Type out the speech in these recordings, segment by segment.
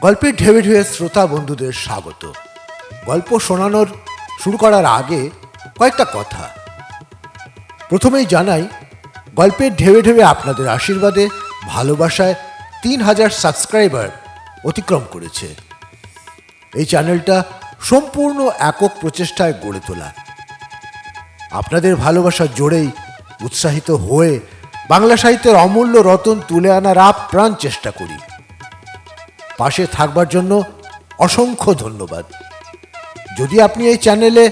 গল্পের ঢেবে ঢেবে শ্রোতা বন্ধুদের স্বাগত। গল্প শোনানোর শুরু করার আগে কয়েকটা কথা। প্রথমেই জানাই, গল্পের ঢেবে ঢেবে আপনাদের আশীর্বাদে ভালোবাসায় 3000 সাবস্ক্রাইবার অতিক্রম করেছে। এই চ্যানেলটা সম্পূর্ণ একক প্রচেষ্টায় গড়ে তোলা। আপনাদের ভালোবাসার জোরেই উৎসাহিত হয়ে বাংলা সাহিত্যের অমূল্য রতন তুলে আনার আপ্রাণ চেষ্টা করি। পাশে থাকবার জন্য অসংখ্য ধন্যবাদ। যদি আপনি এই চ্যানেলে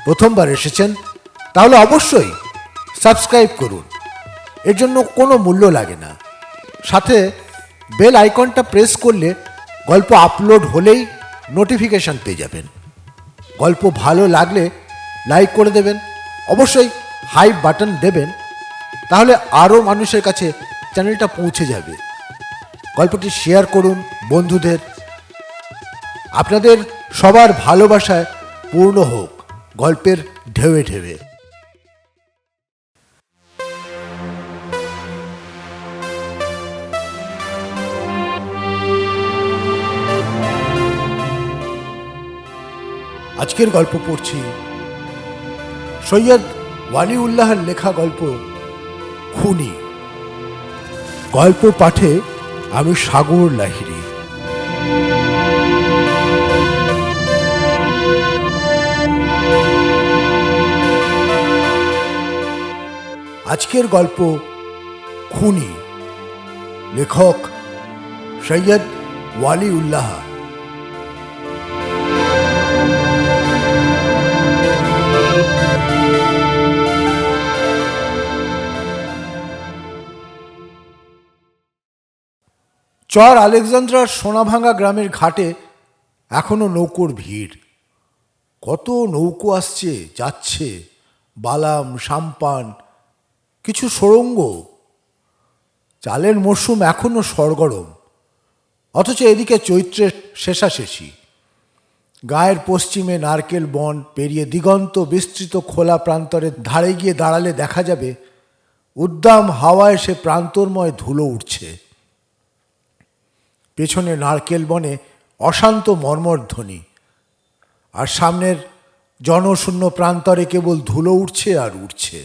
প্রথমবার এসেছেন তাহলে অবশ্যই সাবস্ক্রাইব করুন। এর জন্য কোনো মূল্য লাগে না। সাথে বেল আইকনটা প্রেস করলে গল্প আপলোড হলেই নোটিফিকেশন পেয়ে যাবেন। গল্প ভালো লাগলে লাইক করে দেবেন, অবশ্যই হাইপ বাটন দেবেন, তাহলে আরও মানুষের কাছে চ্যানেলটা পৌঁছে যাবে। গল্পটি শেয়ার করুন বন্ধুদের। আপনাদের সবার ভালোবাসায় পূর্ণ হোক গল্পের ঢেউয়ে ঢেউয়ে। আজকের গল্প পড়ছি সৈয়দ ওয়ালিউল্লাহর লেখা গল্প খুনি। গল্প পাঠে আমি সাগর লাহিড়ী। আজকের গল্প খুনি। লেখক সৈয়দ ওয়ালিউল্লাহ। চর আলেকজান্দ্রার সোনাভাঙ্গা গ্রামের ঘাটে এখনো নৌকোর ভিড়। কত নৌকো আসছে যাচ্ছে, বালাম, সাম্পান, কিছু সুড়ঙ্গ। চালের মরশুম এখনো সরগরম, অথচ এদিকে চৈত্রের শেষাশেষি। গায়ের পশ্চিমে নারকেল বন পেরিয়ে দিগন্ত বিস্তৃত খোলা প্রান্তরের ধারে গিয়ে দাঁড়ালে দেখা যাবে উদ্দাম হাওয়ায় সে প্রান্তরময় ধুলো উঠছে। পেছনে নারকেল বনে অশান্ত মর্মরধ্বনি, আর সামনের জনশূন্য প্রান্তরে কেবল ধুলো উঠছে আর উঠছে।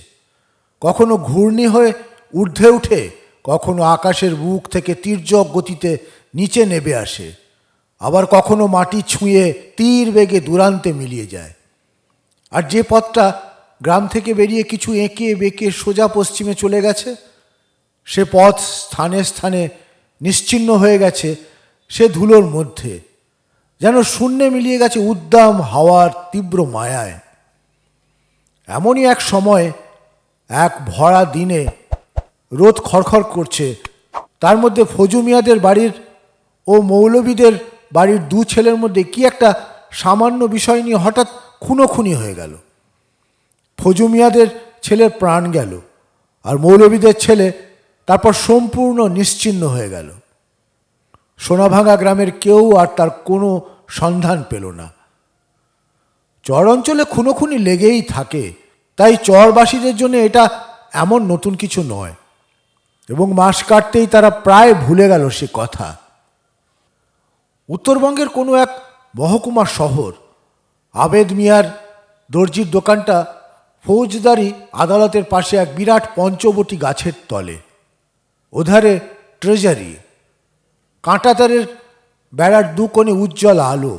কখনো ঘূর্ণি হয়ে ঊর্ধ্বে উঠে, কখনো আকাশের বুক থেকে তির্যক গতিতে নিচে নেমে আসে, আবার কখনো মাটি ছুঁয়ে তীর বেগে দূরান্তে মিলিয়ে যায়। আর যে পথটা গ্রাম থেকে বেরিয়ে কিছু এঁকে বেঁকে সোজা পশ্চিমে চলে গেছে, সে পথ স্থানে স্থানে নিশ্চিহ্ন হয়ে গেছে সে ধুলোর মধ্যে, যেন শূন্যে মিলিয়ে গেছে উদ্দাম হাওয়ার তীব্র মায়ায়। এমনই এক সময়, এক ভরা দিনে রোদ খড়খড় করছে, তার মধ্যে ফজু মিয়াদের বাড়ির ও মৌলবীদের বাড়ির দু ছেলের মধ্যে কি একটা সামান্য বিষয় নিয়ে হঠাৎ খুনোখুনি হয়ে গেল। ফজু মিয়াদের ছেলের প্রাণ গেল, আর মৌলবীদের ছেলে তারপর সম্পূর্ণ নিশ্চিহ্ন হয়ে গেল। সোনাভাঙ্গা গ্রামের কেউ আর তার কোনো সন্ধান পেল না। চর অঞ্চলে খুনোখুনি লেগেই থাকে, তাই চরবাসীদের জন্য এটা এমন নতুন কিছু নয়, এবং মাস কাটতেই তারা প্রায় ভুলে গেল সে কথা। উত্তরবঙ্গের কোনো এক মহকুমা শহর। আবেদ মিয়ার দর্জির দোকানটা ফৌজদারি আদালতের পাশে এক বিরাট পঞ্চবটি গাছের তলে। ওধারে ট্রেজারি। কাঁটাতারের বেড়ার দু কোণে উজ্জ্বল আলো।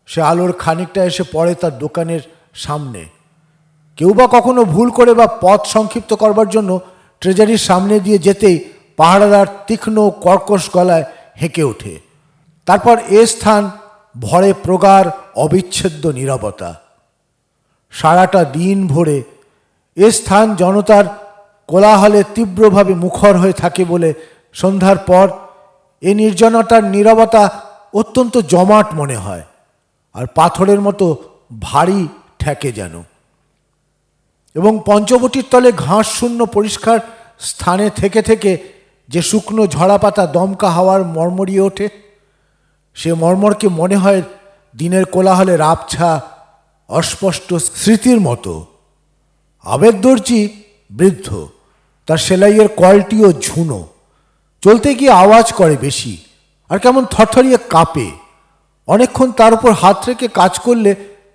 সে আলোর খানিকটা এসে পড়ে তার দোকানের সামনে। কেউ বা কখনো ভুল করে বা পথ সংক্ষিপ্ত করবার জন্য ট্রেজারির সামনে দিয়ে যেতেই পাহারাদার তীক্ষ্ণ কর্কশ গলায় হেঁকে ওঠে। তারপর এ স্থান ভরে প্রগাঢ় অবিচ্ছেদ্য নীরবতা। সারাটা দিন ভরে এ স্থান জনতার কোলাহলে তীব্রভাবে মুখর হয়ে থাকে বলে সন্ধ্যার পর এ নির্জনতার নীরবতা অত্যন্ত জমাট মনে হয়, আর পাথরের মতো ভারী ঠেকে যেন। এবং পঞ্চবটির তলে ঘাস শূন্য পরিষ্কার স্থানে থেকে থেকে যে শুকনো ঝরা পাতা দমকা হাওয়ার মর্মরিয়ে ওঠে, সে মর্মরকে মনে হয় দিনের কোলাহলের আবছা অস্পষ্ট স্মৃতির মতো। আবেদ দর্জি বৃদ্ধ, তার সেলাইয়ের কলটিও ঝুনো, চলতে গিয়ে আওয়াজ করে বেশি, আর কেমন থরথরিয়ে কাঁপে। অনেকক্ষণ তার উপর হাত রেখে কাজ করলে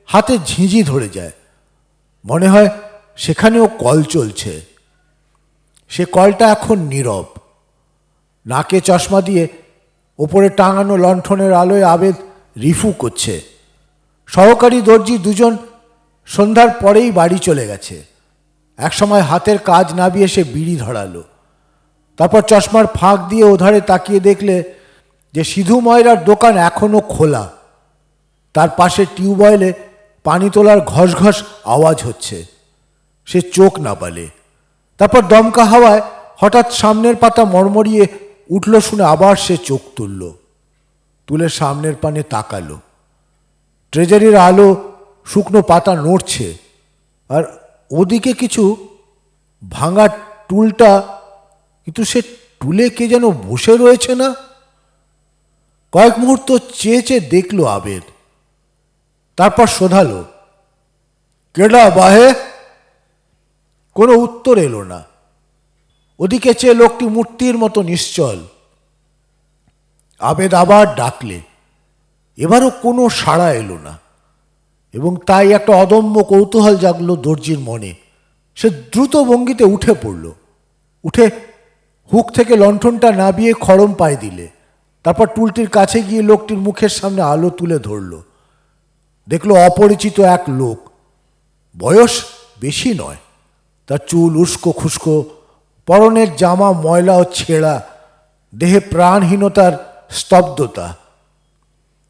হাতে ঝিঁঝি ধরে যায়। মনে হয় সেখানেও কল চলছে। সে কলটা এখন নীরব। নাকে চশমা দিয়ে ওপরে টাঙানো লণ্ঠনের আলোয় আবেদ রিফু করছে। সহকারী দর্জি দুজন সন্ধ্যার পরেই বাড়ি চলে গেছে। একসময় হাতের কাজ নামিয়ে সে বিড়ি ধরালো। তারপর চশমার ফাঁক দিয়ে ওধারে তাকিয়ে দেখলে যে সিধু ময়রার দোকান এখনও খোলা। তার পাশে টিউবওয়েলে পানি তোলার ঘসঘস আওয়াজ হচ্ছে। সে চোখ নাবালে। তারপর দমকা হাওয়ায় হঠাৎ সামনের পাতা মড়মড়িয়ে উঠল শুনে আবার সে চোখ তুলে সামনের পানে তাকালো। ট্রেজারির আলো শুকনো পাতা নড়ছে, আর ওদিকে কিছু ভাঙা টুলটা, কিন্তু সে টুলে কে যেন বসে রয়েছে না। কয়েক মুহূর্ত চেয়ে চেয়ে দেখল আবেদ। তারপর শোধালো, কেডা বাহে? কোনো উত্তর এলো না। ওদিকে চেয়ে লোকটি মূর্তির মতো নিশ্চল। আবেদ আবার ডাকলে, এবারও কোনো সাড়া এলো না, এবং তাই একটা অদম্য কৌতূহল জাগল দর্জির মনে। সে দ্রুত ভঙ্গিতে উঠে পড়ল। উঠে হুক থেকে লণ্ঠনটা নাবিয়ে খড়ম পায়ে দিলে। তারপর টুলটির কাছে গিয়ে লোকটির মুখের সামনে আলো তুলে ধরল। দেখল অপরিচিত এক লোক। বয়স বেশি নয়। তার চুল উস্কো খুস্কো, পরনের জামা ময়লা ও ছেঁড়া, দেহে প্রাণহীনতার স্তব্ধতা,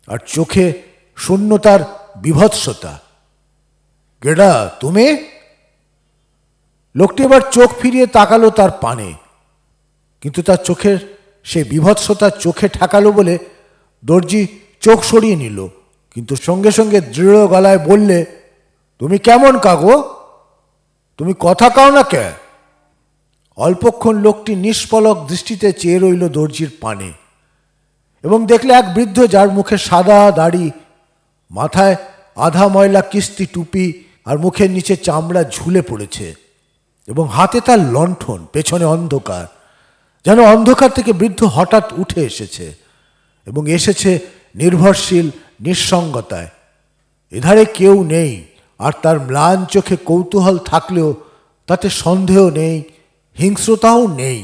আর চোখে শূন্যতার বিভৎসতা। গেডা তুমি? লোকটি এবার চোখ ফিরিয়ে তাকালো তার পানে, কিন্তু তার চোখের সে বিভৎসতা চোখে ঠেকালো বলে দর্জি চোখ সরিয়ে নিল, কিন্তু সঙ্গে সঙ্গে দৃঢ় গলায় বললে, তুমি কেমন কাগো? তুমি কথা কাও না কে? অল্পক্ষণ লোকটি নিষ্পলক দৃষ্টিতে চেয়ে রইল দর্জির পানে, এবং দেখলে এক বৃদ্ধ, যার মুখে সাদা দাড়ি, মাথায় আধা ময়লা কিস্তি টুপি, আর মুখের নিচে চামড়া ঝুলে পড়েছে, এবং হাতে তার লণ্ঠন, পেছনে অন্ধকার। যেন অন্ধকার থেকে বৃদ্ধ হঠাৎ উঠে এসেছে, এবং এসেছে নির্ভরশীল নিঃসঙ্গতায়। এধারে কেউ নেই, আর তার ম্লান চোখে কৌতূহল থাকলেও তাতে সন্দেহ নেই, হিংস্রতাও নেই।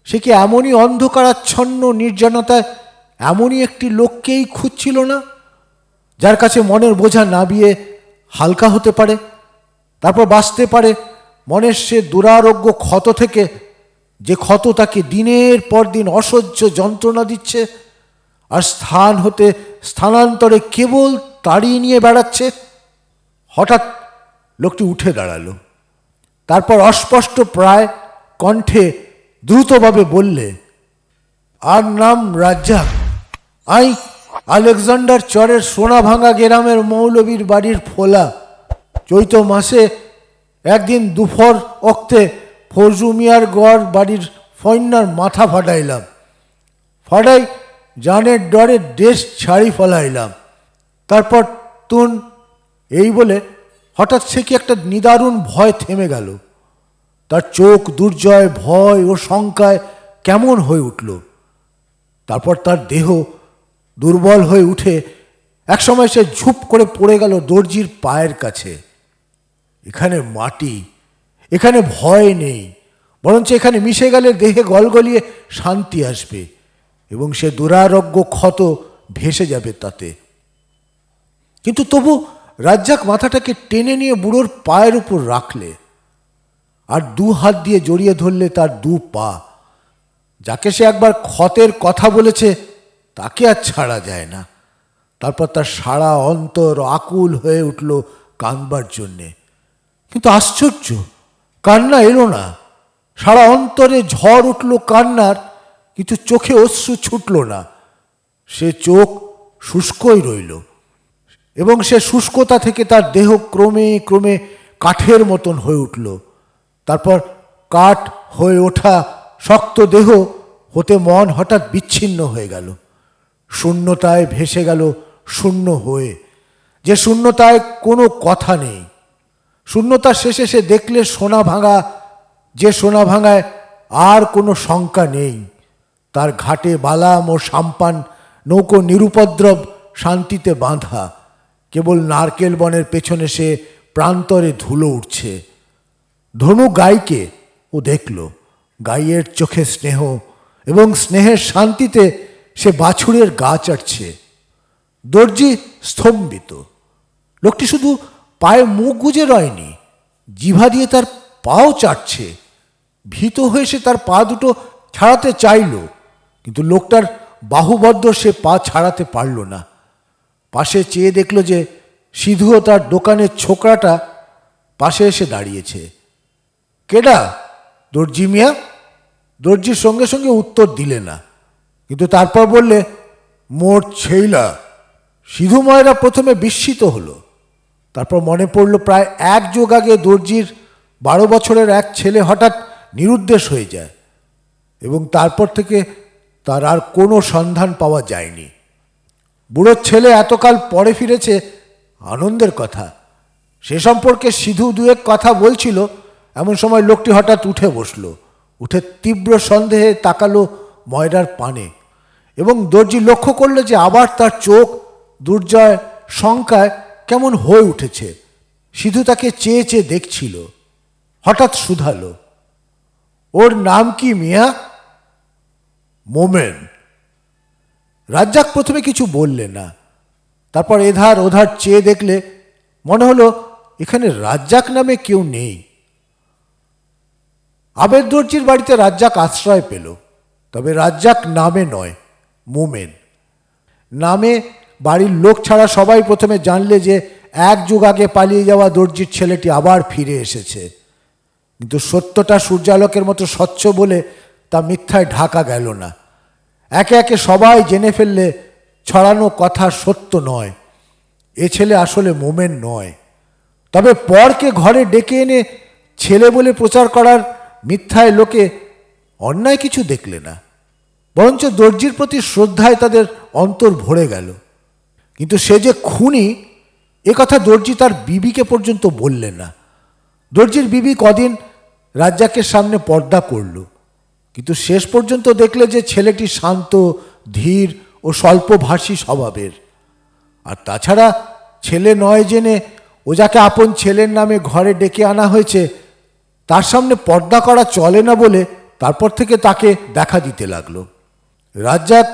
সে কি এমনই অন্ধকারাচ্ছন্ন নির্জনতায় এমনই একটি লোককেই খুঁজছিল না, যার কাছে মনের বোঝা নামিয়ে হালকা হতে পারে, তারপর বাঁচতে পারে মনের সে দুরারোগ্য ক্ষত থেকে, যে ক্ষত তাকে দিনের পর দিন অসহ্য যন্ত্রণা দিচ্ছে, আর স্থান হতে স্থানান্তরে কেবল তাড়িয়ে নিয়ে বেড়াচ্ছে। হঠাৎ লোকটি উঠে দাঁড়ালো। তারপর অস্পষ্ট প্রায় কণ্ঠে দ্রুতভাবে বললে, আর নাম রাজ্জাক। আই আলেকজান্ডার চরের সোনাভাঙা গ্রামের মৌলবীর বাড়ির ফোলা। চৈত্র মাসে একদিন দুপুর অক্তে ফরজু মিয়ার গড় বাড়ির ফয়নার মাথা ফাটাইলাম। ফাটাই জানের ডরে দেশ ছাড়ি ফলাইলাম। তারপর তুন, এই বলে হঠাৎ সে কি একটা নিদারুণ ভয় থেমে গেল। তার চোখ দুর্জয় ভয় ও শঙ্কায় কেমন হয়ে উঠল। তারপর তার দেহ দুর্বল হয়ে উঠে একসময় সে ঝুপ করে পড়ে গেল দর্জির পায়ের কাছে। এখানে মাটি, এখানে ভয় নেই, বরঞ্চ এখানে মিশে গেলে দেহে গলগলিয়ে শান্তি আসবে, এবং সে দুরারোগ্য ক্ষত ভেসে যাবে তাতে। কিন্তু তবু রাজ্জাক মাথাটাকে টেনে নিয়ে বুড়োর পায়ের উপর রাখলে, আর দু হাত দিয়ে জড়িয়ে ধরলে তার দু পা। যাকে সে একবার ক্ষতের কথা বলেছে তাকে আর ছাড়া যায় না। তারপর তার সারা অন্তর আকুল হয়ে উঠল কাঁদবার জন্যে, কিন্তু আশ্চর্য, কান্না এলো না। সারা অন্তরে ঝড় উঠল কান্নার, কিন্তু চোখে অশ্রু ছুটল না। সে চোখ শুষ্কই রইল, এবং সে শুষ্কতা থেকে তার দেহ ক্রমে ক্রমে কাঠের মতন হয়ে উঠল। তারপর কাঠ হয়ে ওঠা শক্ত দেহ হতে মন হঠাৎ বিচ্ছিন্ন হয়ে গেল, শূন্যতায় ভেসে গেল, শূন্য হয়ে, যে শূন্যতায় কোনো কথা নেই। শূন্যতার শেষে সে দেখলে সোনা ভাঙা, যে সোনা ভাঙায় আর কোনো শঙ্কা নেই। তার ঘাটে বালাম ও সাম্পান নৌকো নিরুপদ্রব শান্তিতে বাঁধা। কেবল নারকেল বনের পেছনে সে প্রান্তরে ধুলো উঠছে। ধনু গাইকে ও দেখল, গাইয়ের চোখে স্নেহ, এবং স্নেহের শান্তিতে সে বাছুরের গা চাটছে। দর্জি স্তম্ভিত। লোকটি শুধু পায়ে মুখ গুজে রয়নি, জিভা দিয়ে তার পাও চাটছে। ভীত হয়ে সে তার পা দুটো ছাড়াতে চাইল, কিন্তু লোকটার বাহুবদ্ধ সে পা ছাড়াতে পারল না। পাশে চেয়ে দেখল যে সিধু ও তার দোকানের ছোকরাটা পাশে এসে দাঁড়িয়েছে। কেডা? দর্জি মিয়া। দর্জির সঙ্গে সঙ্গে উত্তর দিলে না, কিন্তু তারপর বললে, মোর ছেইলা। সিধু ময়রা প্রথমে বিস্মিত হলো, তারপর মনে পড়ল প্রায় এক যুগ আগে দর্জির 12 বছরের এক ছেলে হঠাৎ নিরুদ্দেশ হয়ে যায়, এবং তারপর থেকে তার আর কোনো সন্ধান পাওয়া যায়নি। বুড়োর ছেলে এতকাল পরে ফিরেছে, আনন্দের কথা। সে সম্পর্কে সিধু দুয়েক কথা বলছিল, এমন সময় লোকটি হঠাৎ উঠে বসল। উঠে তীব্র সন্দেহে তাকালো ময়রার পানে, এবং দর্জি লক্ষ্য করল যে আবার তার চোখ দুর্জয় শঙ্কায় কেমন হয়ে উঠেছে। সিধু তাকে চেয়ে চেয়ে দেখছিল। হঠাৎ শুধালো, ওর নাম কি মিয়া? মোমেন। রাজ্জাক প্রথমে কিছু বললে না, তারপর এধার ওধার চেয়ে দেখলে মনে হলো এখানে রাজ্জাক নামে কেউ নেই। আবেদ দর্জির বাড়িতে রাজ্জাক আশ্রয় পেল, তবে রাজ্জাক নামে নয়, মোমেন নামে। বাড়ির লোক ছাড়া সবাই প্রথমে জানলে যে এক যুগ আগে পালিয়ে যাওয়া দর্জির ছেলেটি আবার ফিরে এসেছে, কিন্তু সত্যটা সূর্যালোকের মতো স্বচ্ছ বলে তা মিথ্যায় ঢাকা গেল না। একে একে সবাই জেনে ফেললে ছড়ানো কথা সত্য নয়, এ ছেলে আসলে মোমেন নয়। তবে পরকে ঘরে ডেকে এনে ছেলে বলে প্রচার করার মিথ্যায় লোকে অন্যায় কিছু দেখলে না, বরঞ্চ দর্জির প্রতি শ্রদ্ধায় তাদের অন্তর ভরে গেল। কিন্তু সে যে খুনি এ কথা দর্জি তার বিবিকে পর্যন্ত বললে না। দর্জির বিবি কদিন রাজ্জাকের সামনে পর্দা করল, কিন্তু শেষ পর্যন্ত দেখলে যে ছেলেটি শান্ত, ধীর ও স্বল্পভাষী স্বভাবের। আর তাছাড়া ছেলে নয় জেনে ও যাকে আপন ছেলের নামে ঘরে ডেকে আনা হয়েছে তার সামনে পর্দা করা চলে না বলে তারপর থেকে তাকে দেখা দিতে লাগলো। রাজ্জাক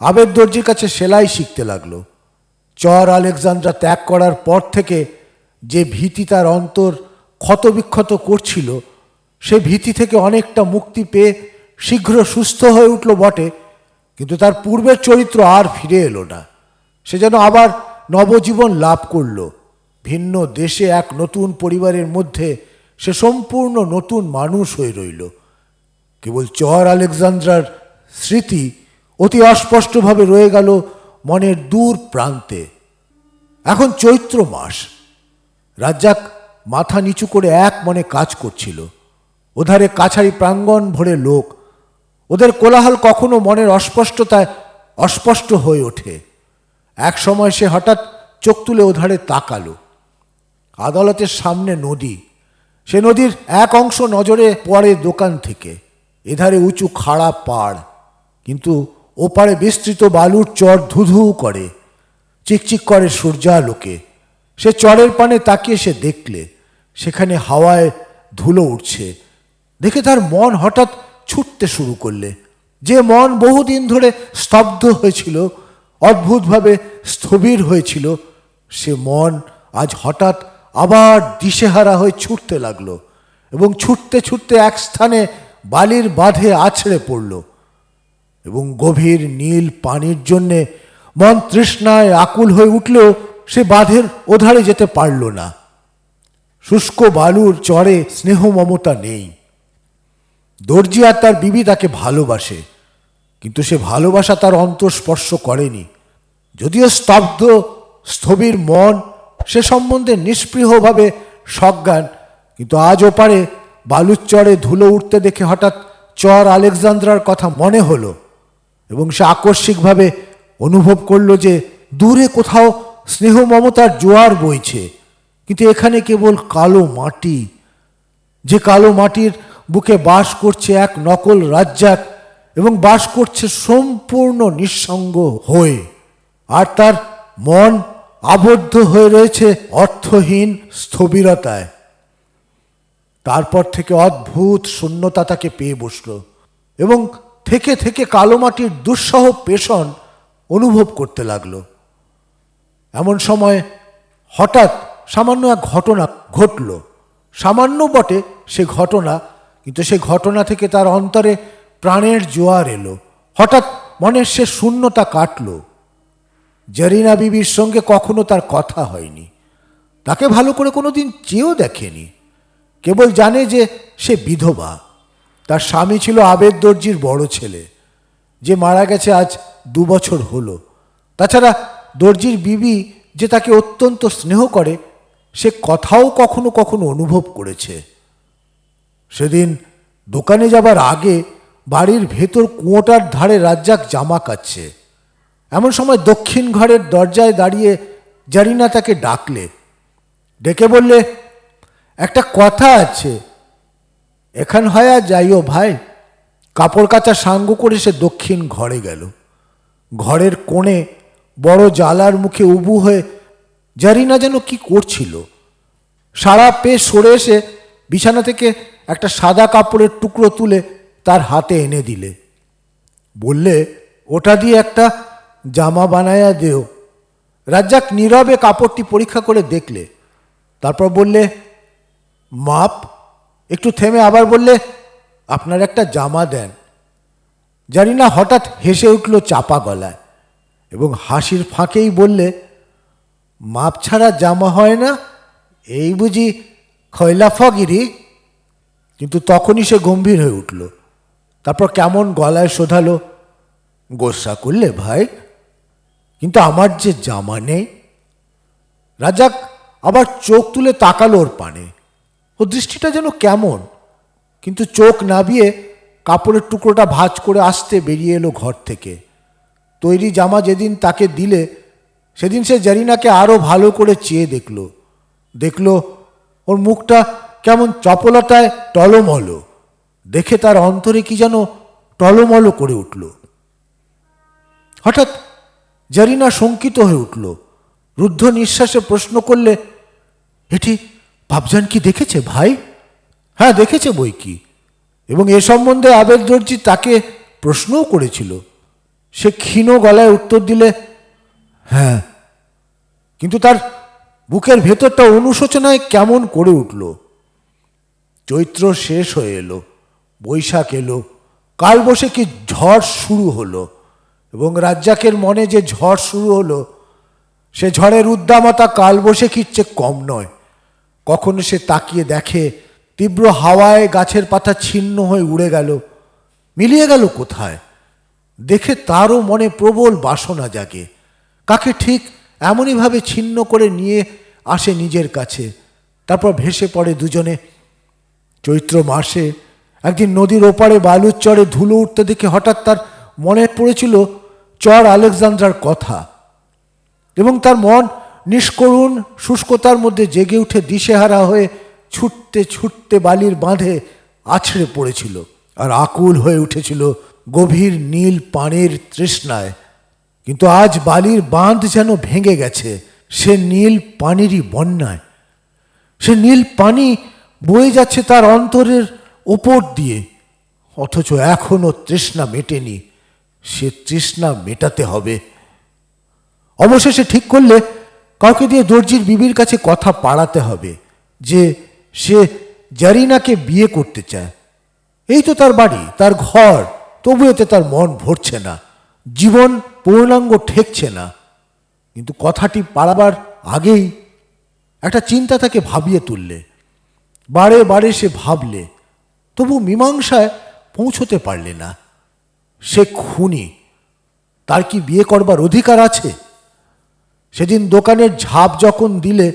আবেদ দর্জির কাছে সেলাই শিখতে লাগলো। চর আলেকজান্দ্রা ত্যাগ করার পর থেকে যে ভীতি তার অন্তর ক্ষতবিক্ষত করছিল, সে ভীতি থেকে অনেকটা মুক্তি পেয়ে শীঘ্র সুস্থ হয়ে উঠল বটে, কিন্তু তার পূর্বের চরিত্র আর ফিরে এলো না। সে যেন আবার নবজীবন লাভ করল। ভিন্ন দেশে এক নতুন পরিবারের মধ্যে সে সম্পূর্ণ নতুন মানুষ হয়ে রইল। কেবল চর আলেকজান্দ্রার স্মৃতি অতি অস্পষ্টভাবে রয়ে গেল মনের দূর প্রান্তে। এখন চৈত্র মাস। রাজ্জাক মাথা নিচু করে এক মনে কাজ করছিল। ওধারে কাছারি প্রাঙ্গণ ভরে লোক। ওদের কোলাহল কখনো মনের অস্পষ্টতায় অস্পষ্ট হয়ে ওঠে। এক সময় সে হঠাৎ চোখ তুলে ওধারে তাকালো। আদালতের সামনে নদী। সে নদীর এক অংশ নজরে পড়ে দোকান থেকে। এধারে উঁচু খাড়া পাড়, কিন্তু ওপারে বিস্তৃত বালুর চর ধুধু করে, চিকচিক করে সূর্যালোকে। সে চরের পানে তাকিয়ে সে দেখলে সেখানে হাওয়ায় ধুলো উঠছে। দেখে তার মন হঠাৎ ছুটতে শুরু করলে। যে মন বহুদিন ধরে স্তব্ধ হয়েছিল, অদ্ভুতভাবে স্থবির হয়েছিল, সে মন আজ হঠাৎ আবার দিশেহারা হয়ে ছুটতে লাগলো, এবং ছুটতে ছুটতে এক স্থানে বালির বাঁধে আছড়ে পড়ল। এবং গভীর নীল পানির জন্যে মন তৃষ্ণায় আকুল হয়ে উঠলেও সে বাঁধের ওধারে যেতে পারল না। শুষ্ক বালুর চরে স্নেহ মমতা নেই। দর্জি আর তার বিবি তাকে ভালোবাসে, কিন্তু সে ভালোবাসা তার অন্তর স্পর্শ করেনি। যদিও স্তব্ধ স্থবির মন সে সম্বন্ধে নিষ্পৃহভাবে সজ্ঞান, কিন্তু আজ ওপারে বালুর চরে ধুলো উঠতে দেখে হঠাৎ চর আলেকজান্দ্রার কথা মনে হলো, এবং সে আকস্মিকভাবে অনুভব করল যে দূরে কোথাও স্নেহ মমতার জোয়ার বইছে, কিন্তু এখানে কেবল কালো মাটি। যে কালো মাটির বুকে বাস করছে এক নকল রাজ্জাক, এবং বাস করছে সম্পূর্ণ নিঃসঙ্গ হয়ে, আর তার মন আবদ্ধ হয়ে রয়েছে অর্থহীন স্থবিরতায়। তারপর থেকে অদ্ভুত শূন্যতা তাকে পেয়ে বসল এবং থেকে থেকে কালো মাটির দুঃসহ পেষণ অনুভব করতে লাগলো। এমন সময় হঠাৎ সামান্য এক ঘটনা ঘটল। সামান্য বটে সে ঘটনা, কিন্তু সে ঘটনা থেকে তার অন্তরে প্রাণের জোয়ার এলো। হঠাৎ মনের সে শূন্যতা কাটল। জারিনা বিবির সঙ্গে কখনো তার কথা হয়নি, তাকে ভালো করে কোনোদিন চেয়েও দেখেনি। কেবল জানে যে সে বিধবা। তার স্বামী ছিল আবেদ দর্জির বড় ছেলে, যে মারা গেছে আজ 2 বছর হলো। তাছাড়া দর্জির বিবি যে তাকে অত্যন্ত স্নেহ করে, সে কথাও কখনো কখনো অনুভব করেছে। সেদিন দোকানে যাবার আগে বাড়ির ভেতর কুয়োটার ধারে রাজ্জাক জামা কাচ্ছে। এমন সময় দক্ষিণ ঘরের দরজায় দাঁড়িয়ে জারিনা তাকে ডাকলে, ডেকে বললে, একটা কথা আছে, এখান হয় আর যাইও ভাই। কাপড় কাচা সাঙ্গ করে সে দক্ষিণ ঘরে গেল। ঘরের কোণে বড় জ্বালার মুখে উবু হয়ে জারিনা যেন কি করছিল। সারা পেয়ে সরে এসে বিছানা থেকে একটা সাদা কাপড়ের টুকরো তুলে তার হাতে এনে দিলে। বললে, ওটা দিয়ে একটা জামা বানায়া দেও। রাজ্জাক নীরবে কাপড়টি পরীক্ষা করে দেখলে, তারপর বললে, মাপ। একটু থেমে আবার বললে, আপনার একটা জামা দেন। জারিনা হঠাৎ হেসে উঠল চাপা গলায় এবং হাসির ফাঁকেই বললে, মাপ ছাড়া জামা হয় না, এই বুঝি খৈলাফগিরি? কিন্তু তখনই সে গম্ভীর হয়ে উঠল। তারপর কেমন গলায় শোধালো, গোসা করলে ভাই? কিন্তু আমার যে জামা নেই। রাজ্জাক আবার চোখ তুলে তাকালো ওর পানে। ও দৃষ্টিটা যেন কেমন, কিন্তু চোখ নাবিয়ে কাপড়ের টুকরোটা ভাঁজ করে আসতে বেরিয়ে এলো ঘর থেকে। তৈরি জামা যেদিন তাকে দিলে, সেদিন সে জারিনাকে আরও ভালো করে চেয়ে দেখল ওর মুখটা কেমন চপলতায় টলমল। দেখে তার অন্তরে কি যেন টলমল করে উঠল। হঠাৎ জারিনা শঙ্কিত হয়ে উঠল। রুদ্ধ নিঃশ্বাসে প্রশ্ন করলে, এটি ভাবজান কি দেখেছে ভাই? হ্যাঁ, দেখেছে বই কি, এবং এ সম্বন্ধে আবেদ দর্জি তাকে প্রশ্নও করেছিল। সে ক্ষীণ গলায় উত্তর দিলে, হ্যাঁ। কিন্তু তার বুকের ভেতরটা অনুশোচনায় কেমন করে উঠল। চৈত্র শেষ হয়ে এলো, বৈশাখ এলো, কালবৈশাখী ঝড় শুরু হলো, এবং রাজ্জাকের মনে যে ঝড় শুরু হলো, সে ঝড়ের উদ্দামতা কালবৈশাখীর চেয়ে কম নয়। কখনো সে তাকিয়ে দেখে তীব্র হাওয়ায় গাছের পাতা ছিন্ন হয়ে উড়ে গেল, মিলিয়ে গেল কোথায়। দেখে তারও মনে প্রবল বাসনা জাগে, কাকে ঠিক এমনইভাবে ছিন্ন করে নিয়ে আসে নিজের কাছে। তারপর ভেসে পড়ে দুজনে। চৈত্র মাসে একদিন নদীর ওপারে বালুর চরে ধুলো উঠতে দেখে হঠাৎ তার মনে পড়েছিল চর আলেকজান্দ্রার কথা, এবং তার মন নিষ্করুণ শুষ্কতার মধ্যে জেগে উঠে দিশেহারা হয়ে ছুটতে ছুটতে বালির বাঁধে আছড়ে পড়েছিল, আর আকুল হয়ে উঠেছিল গভীর নীল পানির তৃষ্ণায়। কিন্তু আজ বালির বাঁধ যেন ভেঙে গেছে সে নীল পানিরই বন্যায়। সে নীল পানি বয়ে যাচ্ছে তার অন্তরের ওপর দিয়ে, অথচ এখনো তৃষ্ণা মেটেনি। সে তৃষ্ণা মেটাতে হবে। অবশেষে ঠিক করলে কাউকে দিয়ে দর্জির বিবির কাছে কথা পাড়াতে হবে যে সে জারিনাকে বিয়ে করতে চায়। এই তো তার বাড়ি, তার ঘর, তবু এতে তার মন ভরছে না, জীবন পূর্ণাঙ্গ ঠেকছে না। কিন্তু কথাটি পাড়াবার আগেই একটা চিন্তা তাকে ভাবিয়ে তুললে। বারে বারে সে ভাবলে, তবু মীমাংসায় পৌঁছতে পারলে না। সে খুনি, তার কি বিয়ে করবার অধিকার আছে? সেদিন দোকানের ঝাঁপ যখন দিলে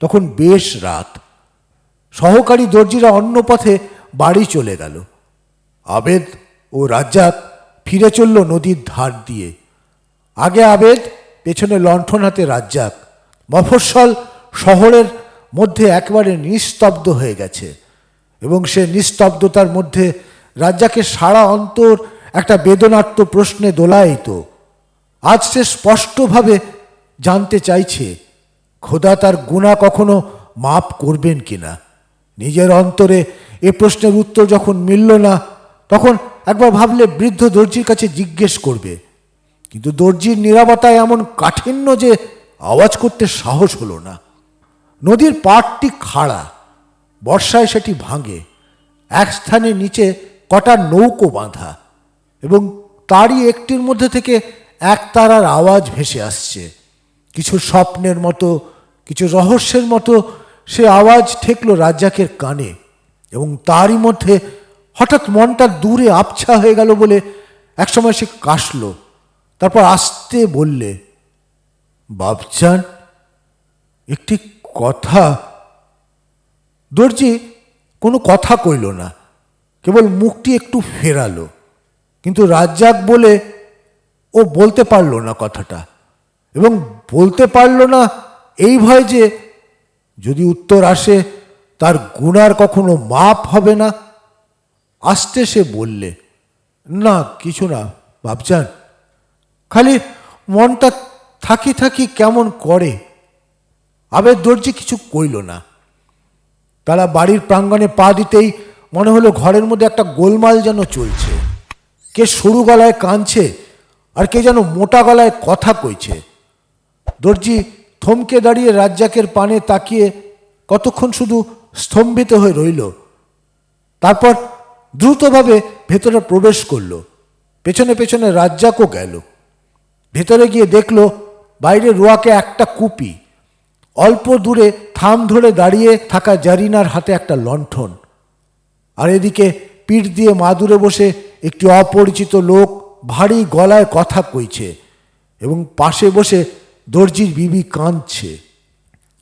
তখন বেশ রাত। সহকারী দর্জিরা অন্য পথে বাড়ি চলে গেল। আবেদ ও রাজ্জাক ফিরে চলল নদীর ধার দিয়ে। আগে আবেদ, পেছনে লণ্ঠন হাতে রাজ্জাক। মফস্বল শহরের মধ্যে একেবারে নিস্তব্ধ হয়ে গেছে, এবং সে নিস্তব্ধতার মধ্যে রাজ্জাকের সারা অন্তর একটা বেদনার্ত প্রশ্নে দোলায়িত। আজ সে স্পষ্টভাবে জানতে চাইছে খোদা তার গুনাহ কখনো মাপ করবেন কিনা। নিজের অন্তরে এ প্রশ্নের উত্তর যখন মিলল না, তখন একবার ভাবলে বৃদ্ধ দর্জির কাছে জিজ্ঞেস করবে, কিন্তু দর্জির নীরবতায় এমন কাঠিন্য যে আওয়াজ করতে সাহস হলো না। নদীর পাড়টি খাড়া, বর্ষায় সেটি ভাঙে। এক স্থানে নিচে কটা নৌকো বাঁধা, এবং তারই একটির মধ্যে থেকে একতারার আওয়াজ ভেসে আসছে। কিছু স্বপ্নের মতো, কিছু রহস্যের মতো সে আওয়াজ ঠেকল রাজ্জাকের কানে, এবং তারই মধ্যে হঠাৎ মনটা দূরে আবছা হয়ে গেল বলে একসময় সে কাশল। তারপর আস্তে বললে, বাপজান, একটি কথা। দর্জি কোনো কথা কইল না, কেবল মুখটি একটু ফেরালো। কিন্তু রাজ্জাক বলে ও বলতে পারল না কথাটা, এবং বলতে পারল না এই ভয় যে যদি উত্তর আসে তার গুনার কখনো মাপ হবে না। আস্তে সে বললে, না কিছু না বাপজান, খালি মনটা থাকি থাকি কেমন করে। আবার দর্জি কিছু কইল না। তারা বাড়ির প্রাঙ্গণে পা দিতেই মনে হলো ঘরের মধ্যে একটা গোলমাল যেন চলছে। কে সরু গলায় কাঁদছে, আর কে যেন মোটা গলায় কথা কইছে। দর্জি থমকে দাঁড়িয়ে রাজ্জাকের পানে তাকিয়ে কতক্ষণ শুধু স্তম্ভিত হয়ে রইল। তারপর দ্রুতভাবে ভেতরে প্রবেশ করল। পেছনে পেছনে রাজ্জাকও গেল। ভেতরে গিয়ে দেখল বাইরে রোয়াকে একটা কুপি, অল্প দূরে থাম ধরে দাঁড়িয়ে থাকা জারিনার হাতে একটা লণ্ঠন, আর এদিকে পিঠ দিয়ে মাদুরে বসে একটি অপরিচিত লোক ভারী গলায় কথা কইছে, এবং পাশে বসে দর্জির বিবি কাঁদছে।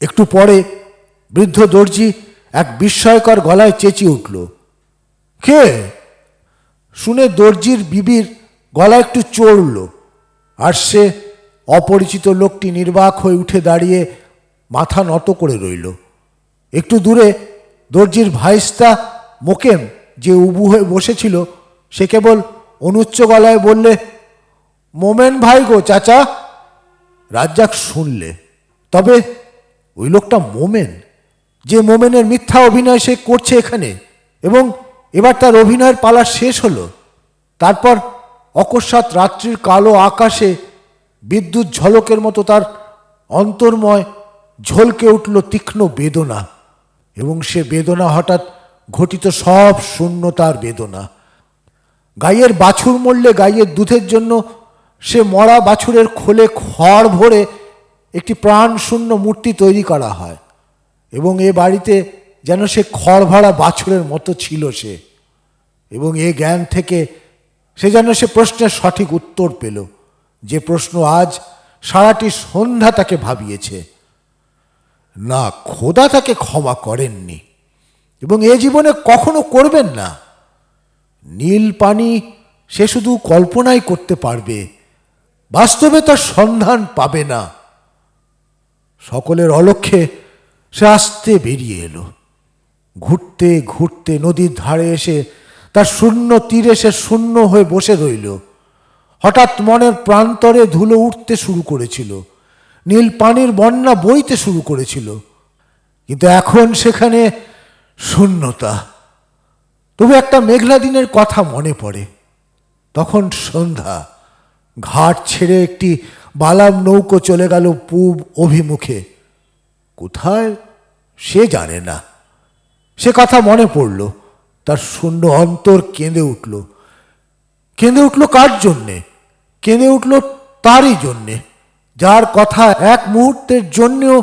একটু পরে বৃদ্ধ দর্জি এক বিস্ময়কর গলায় চেঁচিয়ে উঠল, কে? শুনে দর্জির বিবির গলা একটু চড়ল, আর সে অপরিচিত লোকটি নির্বাক হয়ে উঠে দাঁড়িয়ে মাথা নত করে রইল। একটু দূরে দর্জির ভাইস্তা মোকেম, যে উবু হয়ে বসেছিল, সে কেবল অনুচ্চ গলায় বললে, মোমেন ভাই গো চাচা। রাজ্জাক শুনলে, তবে ওই লোকটা মোমেন, যে মোমেনের মিথ্যা অভিনয় সে করছে এখানে, এবং এবার তার অভিনয়ের পালা শেষ হলো। তারপর অকস্মাৎ রাত্রির কালো আকাশে বিদ্যুৎ ঝলকের মতো তার অন্তর্ময় ঝলকে উঠল তীক্ষ্ণ বেদনা, এবং সে বেদনা হঠাৎ ঘটিত সব শূন্যতার বেদনা। গাইয়ের বাছুর মরলে গাইয়ের দুধের জন্য সে মরা বাছুরের খোলে খড় ভরে একটি প্রাণশূন্য মূর্তি তৈরি করা হয়, এবং এ বাড়িতে যেন সে খড় ভরা বাছুরের মতো ছিল সে। এবং এ জ্ঞান থেকে সে যেন সে প্রশ্নের সঠিক উত্তর পেল, যে প্রশ্ন আজ সারাটি সন্ধ্যা তাকে ভাবিয়েছে। না, খোদা তাকে ক্ষমা করেননি, এবং এ জীবনে কখনো করবেন না। নীল পানি সে শুধু কল্পনাই করতে পারবে, বাস্তবে তার সন্ধান পাবে না। সকলের অলক্ষ্যে সে আস্তে বেরিয়ে এলো। ঘুরতে ঘুরতে নদীর ধারে এসে তার শূন্য তীরে সে শূন্য হয়ে বসে রইল। হঠাৎ মনের প্রান্তরে ধুলো উঠতে শুরু করেছিল, নীল পানির বন্যা বইতে শুরু করেছিল, কিন্তু এখন সেখানে শূন্যতা। তবে একটা মেঘলা দিনের কথা মনে পড়ে। তখন সন্ধ্যা। ঘাট ছেড়ে একটি বালাম নৌকো চলে গেল পূব অভিমুখে। কোথায় সে জানে না। সে কথা মনে পড়ল, তার শূন্য অন্তর কেঁদে উঠল। কেঁদে উঠল কার জন্যে? কেঁদে উঠল তারই জন্যে, যার কথা এক মুহূর্তের জন্যেও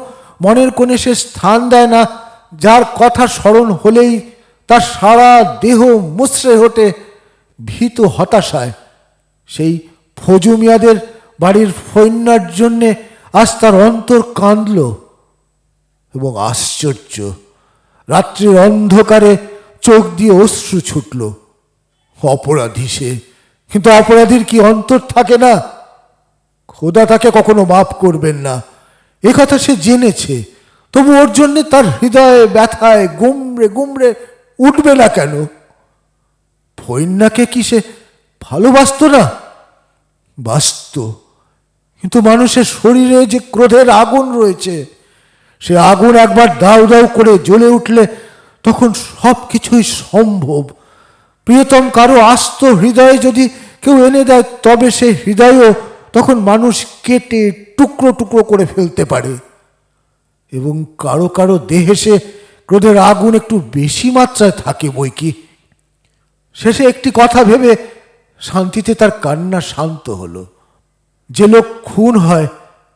মনের কোণে সে স্থান দেয় না, যার কথা স্মরণ হলেই তার সারা দেহ মুচড়ে ওঠে ভীত হতাশায়। সেই ফজু মিয়াদের বাড়ির ফৈন্যার জন্যে আজ তার অন্তর কাঁদল। এবং আশ্চর্য, রাত্রির অন্ধকারে চোখ দিয়ে অশ্রু ছুটল। অপরাধী সে, কিন্তু অপরাধীর কি অন্তর থাকে না? খোদা তাকে কখনো মাফ করবেন না, এ কথা সে জেনেছে। তবু ওর জন্যে তার হৃদয়ে ব্যথায় গুমড়ে গুমড়ে উঠবে না কেন? ফৈন্যাকে কি সে ভালোবাসতো না? বাসত, কিন্তু মানুষের শরীরে যে ক্রোধের আগুন রয়েছে, সে আগুন একবার দাউ দাউ করে জ্বলে উঠলে তখন সব কিছুই সম্ভব। প্রিয়তম কারো আস্ত হৃদয়ে যদি কেউ এনে দেয়, তবে সেই হৃদয়ও তখন মানুষ কেটে টুকরো টুকরো করে ফেলতে পারে। এবং কারো কারো দেহে সে ক্রোধের আগুন একটু বেশি মাত্রায় থাকে বই কি। শেষে একটি কথা ভেবে শান্তিতে তার কান্না শান্ত হলো। যে লোক খুন হয়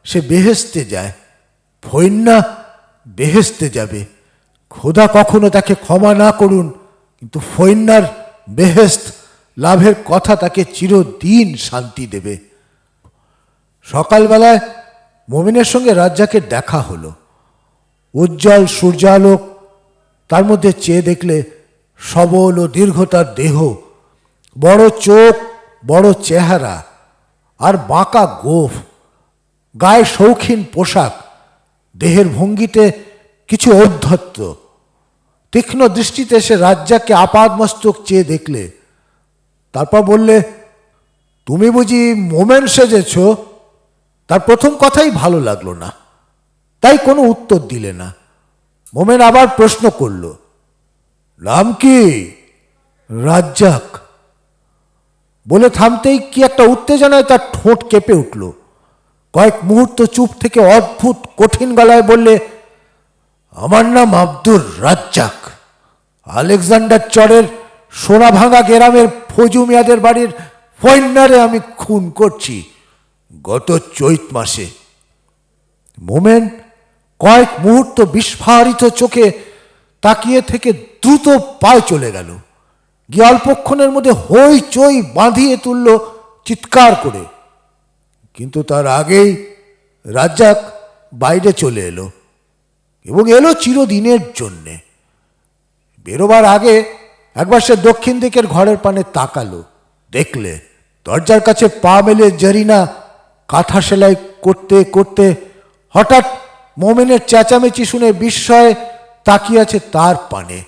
সে বেহেশতে যায়, ফইন্না বেহেশতে যাবে। খোদা কখনো তাকে ক্ষমা না করুন, কিন্তু ফইন্নার বেহেশত লাভের কথা তাকে চিরদিন শান্তি দেবে। সকালবেলায় মোমিনের সঙ্গে রাজ্জাকের দেখা হলো। উজ্জ্বল সূর্যালোক, তার মধ্যে চেয়ে দেখলে সবল ও দীর্ঘতার দেহ, বড় চোখ, বড় চেহারা আর বাঁকা গোঁফ, গায়ে শৌখিন পোশাক, দেহের ভঙ্গিতে কিছু ঔদ্ধত্য। তীক্ষ্ণ দৃষ্টিতে সে রাজ্জাককে আপাদমস্তক চেয়ে দেখলে, তারপর বললে, তুমি বুঝি মোমেন সেজেছ? তার প্রথম কথাই ভালো লাগলো না, তাই কোনো উত্তর দিলে না। মোমেন আবার প্রশ্ন করল, নাম কি? রাজ্জাক। বলে থামতেই কি একটা উত্তেজনায় তার ঠোঁট কেঁপে উঠল। কয়েক মুহূর্ত চুপ থেকে অদ্ভুত কঠিন গলায় বললে, আমার নাম আব্দুর রাজ্জাক। আলেকজান্ডার চরের সোনাভাঙা গ্রামের ফজু মিয়াদের বাড়ির ফইন্নারে আমি খুন করছি গত চৈত মাসে। মোমেন কয়েক মুহূর্ত বিস্ফারিত চোখে তাকিয়ে থেকে দ্রুত পায়ে চলে গেল। গিয়ে অল্পক্ষণের মধ্যে হইচই বাঁধিয়ে তুলল চিৎকার করে। কিন্তু তার আগেই রাজ্জাক বাইরে চলে এলো, এবং এলো চিরদিনের জন্যে। বেরোবার আগে একবার সে দক্ষিণ দিকের ঘরের পানে তাকালো। দেখলে দরজার কাছে পা মেলে জরিনা কাঁথা সেলাই করতে করতে হঠাৎ মোমেনের চেঁচামেচি শুনে বিস্ময়ে তাকিয়ে আছে তার পানে।